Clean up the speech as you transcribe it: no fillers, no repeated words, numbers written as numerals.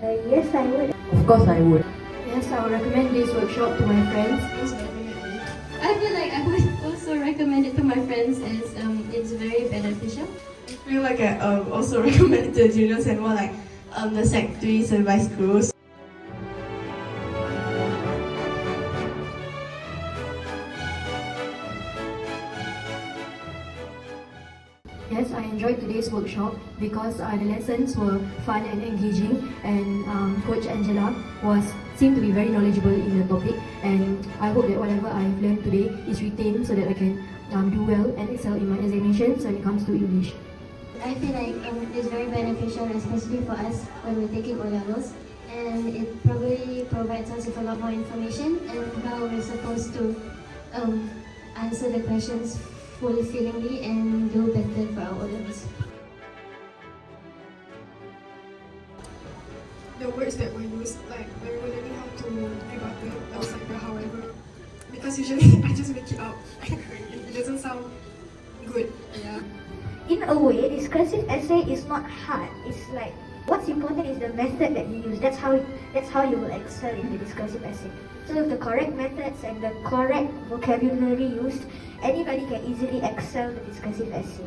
Yes, I would. Of course I would. Yes, I would recommend this workshop to my friends. Yes, definitely. I feel like I would also recommend it to my friends as it's very beneficial. I feel like I also recommend the juniors and more like the Sec 3 supervised schools. Yes, I enjoyed today's workshop because the lessons were fun and engaging, and Coach Angela seemed to be very knowledgeable in the topic, and I hope that whatever I've learned today is retained so that I can do well and excel in my examinations when it comes to English. I feel like it's very beneficial, especially for us when we're taking O-levels, and it probably provides us with a lot more information and how we're supposed to answer the questions fulfillingly and do better for our O-levels. The words that were used, like when we were learning how to rebuttal, I was like, however, because usually I just make it up. It doesn't sound good. Yeah. In a way, discursive essay is not hard. It's like what's important is the method that you use. That's how you will excel in the discursive essay. So with the correct methods and the correct vocabulary used, anybody can easily excel the discursive essay.